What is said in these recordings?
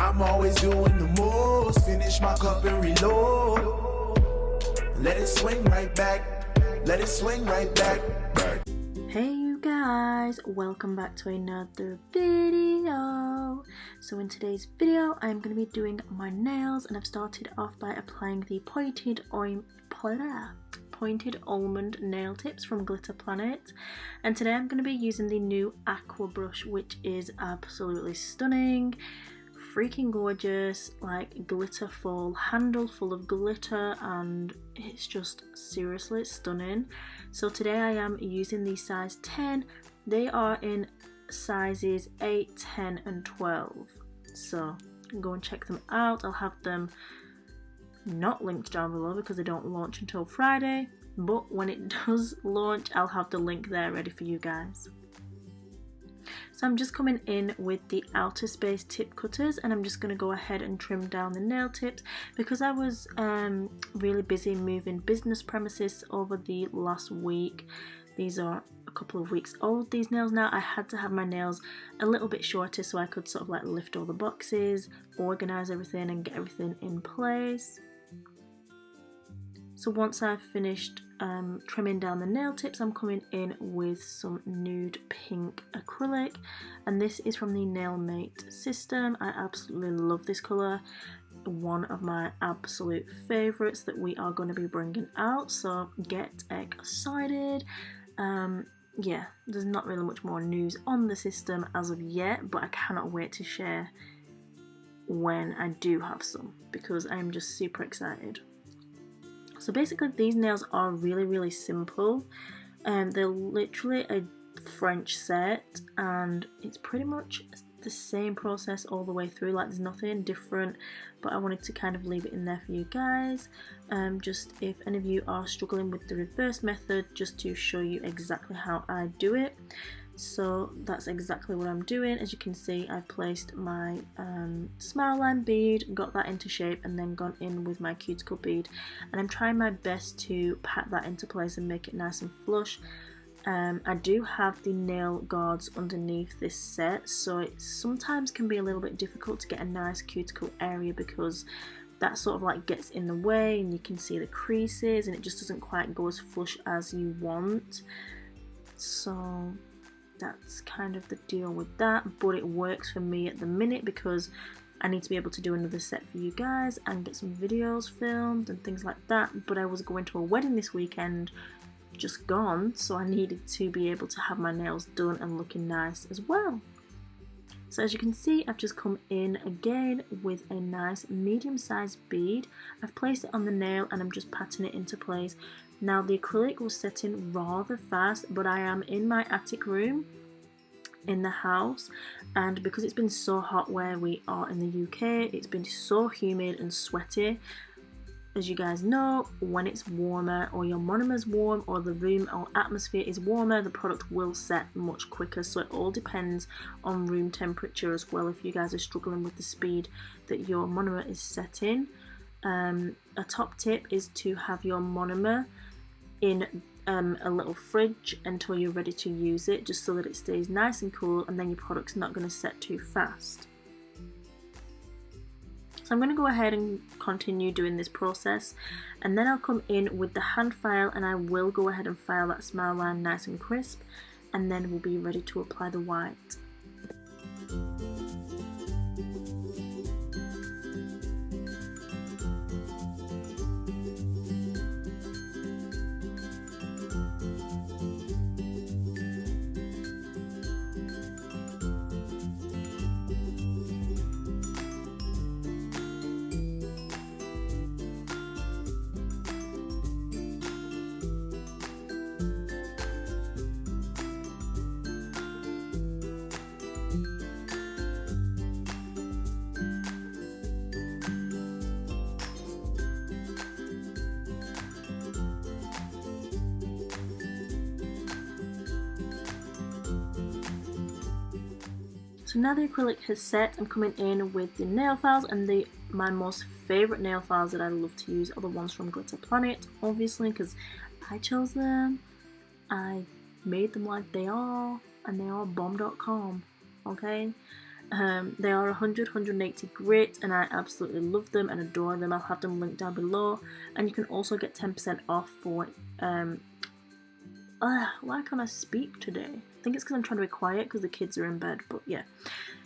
I'm always doing the most. Finish my cup and reload. Let it swing right back. Let it swing right back. Hey you guys, welcome back to another video. So in today's video I'm going to be doing my nails, and I've started off by applying the pointed almond nail tips from Glitter Planet, and today I'm going to be using the new Aqua brush, which is absolutely stunning, freaking gorgeous, like glitter full, handle full of glitter, and it's just seriously stunning. So today I am using the size 10. They are in sizes 8, 10 and 12, so go and check them out. I'll have them not linked down below because they don't launch until Friday, but when it does launch I'll have the link there ready for you guys. So I'm just coming in with the outer space tip cutters, and I'm just going to go ahead and trim down the nail tips because I was really busy moving business premises over the last week. These are a couple of weeks old, these nails now. I had to have my nails a little bit shorter so I could sort of like lift all the boxes, organize everything and get everything in place. So once I've finished trimming down the nail tips, I'm coming in with some nude pink acrylic, and this is from the Nailmate system. I absolutely love this colour, one of my absolute favourites that we are going to be bringing out, so get excited. Yeah, there's not really much more news on the system as of yet, but I cannot wait to share when I do have some because I'm just super excited. So basically these nails are really simple, and they're literally a French set, and it's pretty much the same process all the way through, like there's nothing different, but I wanted to kind of leave it in there for you guys, just if any of you are struggling with the reverse method, just to show you exactly how I do it. So that's exactly what I'm doing. As you can see, I've placed my smile line bead, got that into shape, and then gone in with my cuticle bead, and I'm trying my best to pat that into place and make it nice and flush. I do have the nail guards underneath this set, so it sometimes can be a little bit difficult to get a nice cuticle area because that sort of like gets in the way and you can see the creases and it just doesn't quite go as flush as you want. So that's kind of the deal with that, but it works for me at the minute because I need to be able to do another set for you guys and get some videos filmed and things like that. But I was going to a wedding this weekend, just gone, so I needed to be able to have my nails done and looking nice as well. So as you can see, I've just come in again with a nice medium-sized bead. I've placed it on the nail and I'm just patting it into place. Now the acrylic was setting rather fast, but I am in my attic room in the house, and because it's been so hot where we are in the UK, it's been so humid and sweaty. As you guys know, when it's warmer or your monomer's warm or the room or atmosphere is warmer, the product will set much quicker. So it all depends on room temperature as well if you guys are struggling with the speed that your monomer is setting. A top tip is to have your monomer in a little fridge until you're ready to use it, just so that it stays nice and cool, and then your product's not going to set too fast. So I'm going to go ahead and continue doing this process, and then I'll come in with the hand file and I will go ahead and file that smile line nice and crisp, and then we'll be ready to apply the white. So now the acrylic has set, I'm coming in with the nail files, and my most favourite nail files that I love to use are the ones from Glitter Planet, obviously, because I chose them, I made them like they are, and they are bomb.com, okay? They are 180 grit, and I absolutely love them and adore them. I'll have them linked down below, and you can also get 10% off for why can't I speak today? I think it's because I'm trying to be quiet because the kids are in bed, but yeah.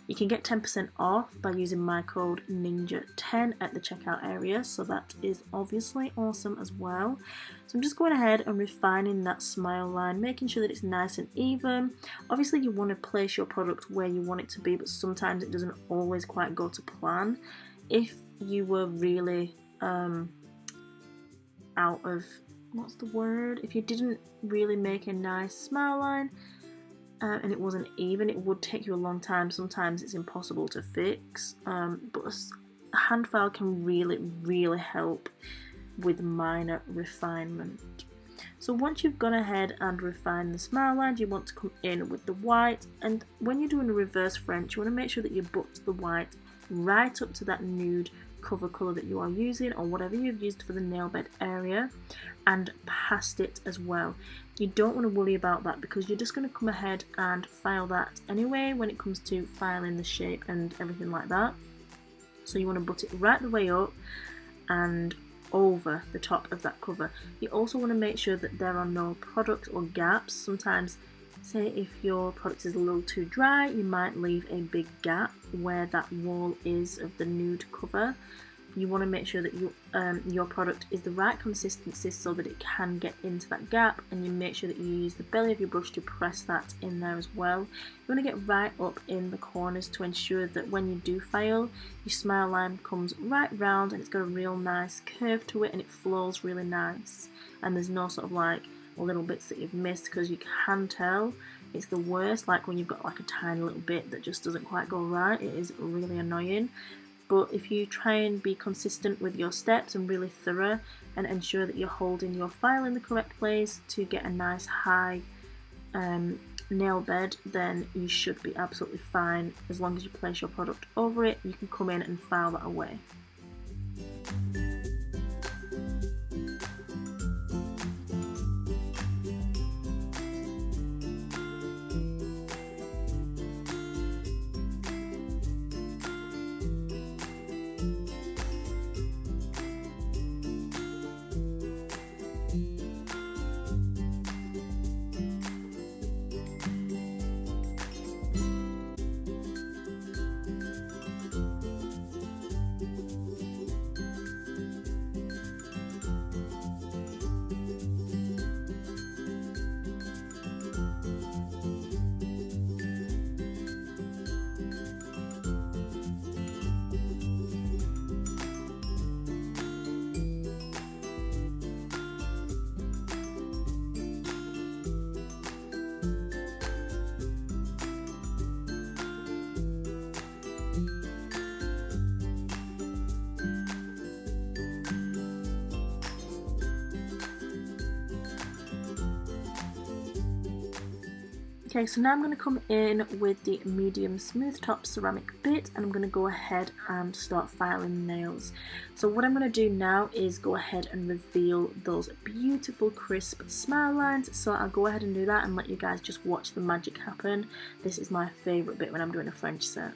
You can get 10% off by using my code NINJA10 at the checkout area, so that is obviously awesome as well. So I'm just going ahead and refining that smile line, making sure that it's nice and even. Obviously you want to place your product where you want it to be, but sometimes it doesn't always quite go to plan. If you were really out of, what's the word? If you didn't really make a nice smile line, and it wasn't even, it would take you a long time. Sometimes it's impossible to fix, but a hand file can really help with minor refinement. So once you've gone ahead and refined the smile line, you want to come in with the white, and when you're doing a reverse French, you want to make sure that you butt the white right up to that nude cover colour that you are using, or whatever you've used for the nail bed area, and past it as well. You don't want to worry about that because you're just going to come ahead and file that anyway when it comes to filing the shape and everything like that. So you want to butt it right the way up and over the top of that cover. You also want to make sure that there are no product or gaps. Sometimes, say if your product is a little too dry, you might leave a big gap where that wall is of the nude cover. You want to make sure that your product is the right consistency so that it can get into that gap, and you make sure that you use the belly of your brush to press that in there as well. You want to get right up in the corners to ensure that when you do file, your smile line comes right round and it's got a real nice curve to it and it flows really nice, and there's no sort of like little bits that you've missed, because you can tell. It's the worst, like when you've got like a tiny little bit that just doesn't quite go right. It is really annoying. But if you try and be consistent with your steps and really thorough and ensure that you're holding your file in the correct place to get a nice high nail bed, then you should be absolutely fine. As long as you place your product over it, you can come in and file that away. Okay, so now I'm going to come in with the medium smooth top ceramic bit, and I'm going to go ahead and start filing nails. So what I'm going to do now is go ahead and reveal those beautiful crisp smile lines. So I'll go ahead and do that and let you guys just watch the magic happen. This is my favourite bit when I'm doing a French set.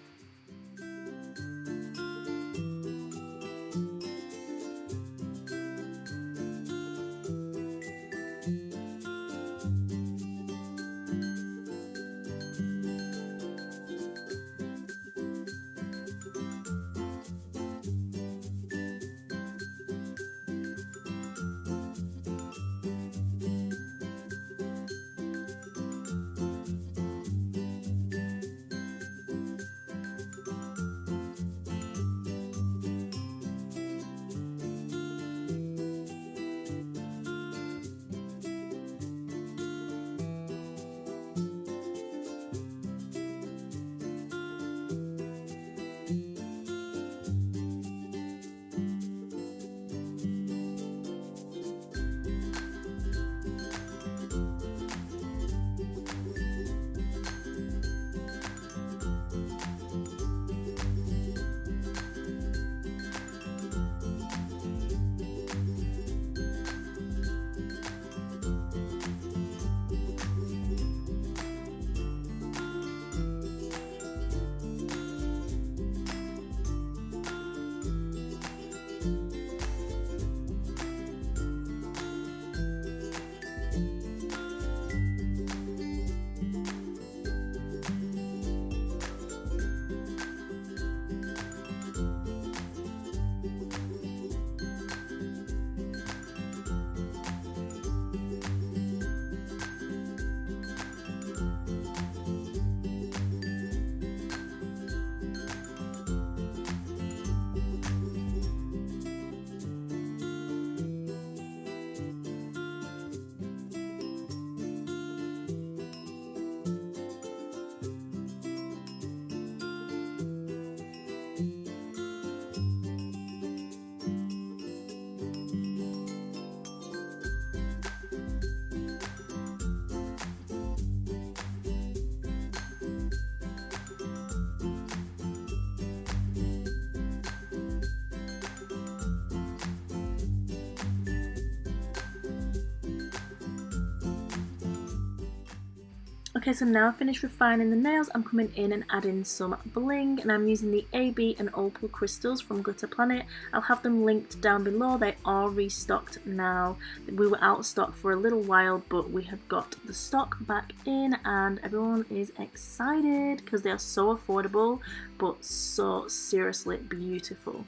Okay, so now I've finished refining the nails, I'm coming in and adding some bling, and I'm using the AB and Opal crystals from Glitter Planet. I'll have them linked down below. They are restocked now. We were out of stock for a little while, but we have got the stock back in and everyone is excited because they are so affordable but so seriously beautiful.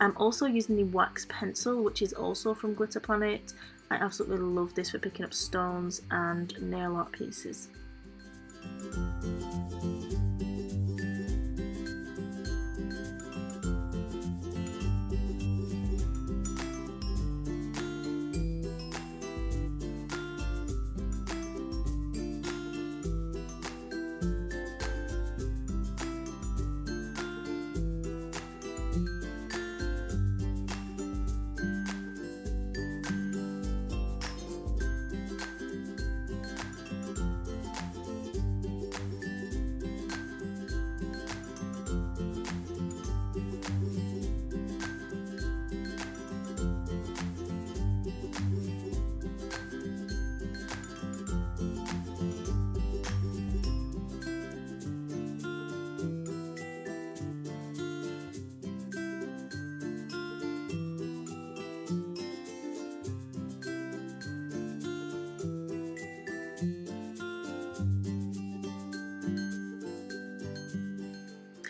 I'm also using the wax pencil, which is also from Glitter Planet. I absolutely love this for picking up stones and nail art pieces.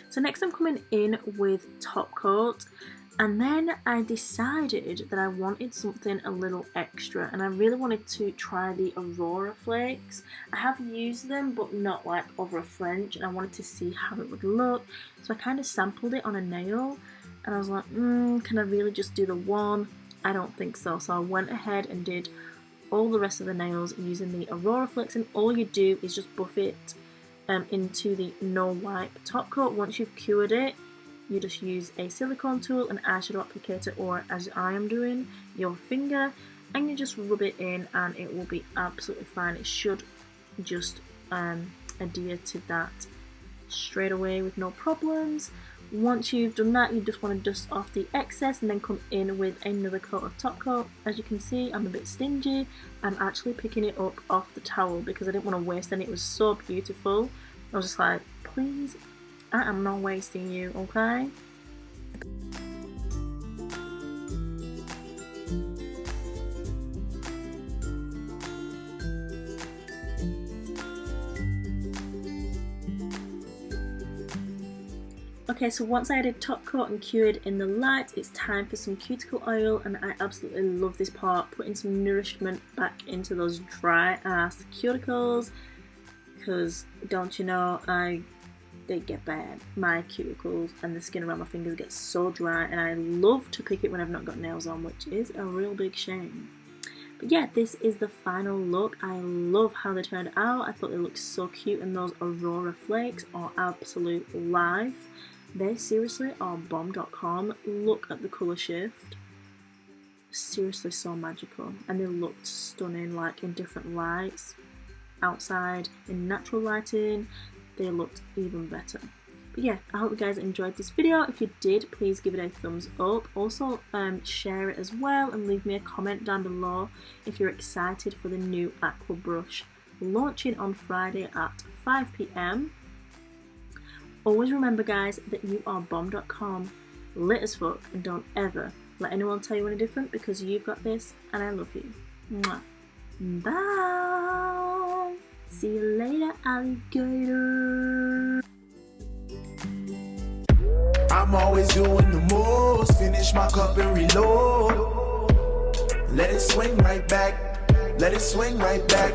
So next I'm coming in with top coat, and then I decided that I wanted something a little extra, and I really wanted to try the Aurora Flakes. I have used them but not like over a French, and I wanted to see how it would look, so I kind of sampled it on a nail and I was like, can I really just do the one? I don't think so. So I went ahead and did all the rest of the nails using the Aurora Flakes, and all you do is just buff it into the no wipe top coat. Once you've cured it, you just use a silicone tool, an eyeshadow applicator, or as I am doing, your finger, and you just rub it in and it will be absolutely fine. It should just adhere to that straight away with no problems. Once you've done that, you just want to dust off the excess and then come in with another coat of top coat. As you can see, I'm a bit stingy. I'm actually picking it up off the towel because I didn't want to waste any. It was so beautiful. I was just like, please, I am not wasting you, okay? Okay, so once I added top coat and cured in the light, it's time for some cuticle oil, and I absolutely love this part, putting some nourishment back into those dry ass cuticles, because don't you know, they get bad. My cuticles and the skin around my fingers get so dry, and I love to pick it when I've not got nails on, which is a real big shame. But yeah, this is the final look. I love how they turned out. I thought they looked so cute, and those Aurora Flakes are absolute life. They seriously are bomb.com. Look at the colour shift. Seriously so magical. And they looked stunning, like in different lights. Outside, in natural lighting, they looked even better. But yeah, I hope you guys enjoyed this video. If you did, please give it a thumbs up. Also, share it as well, and leave me a comment down below if you're excited for the new Aqua brush launching on Friday at 5 PM. Always remember, guys, that you are bomb.com, lit as fuck, and don't ever let anyone tell you any different, because you've got this, and I love you. Mwah. Bye! See you later, alligator! I'm always doing the most. Finish my cup and reload. Let it swing right back. Let it swing right back.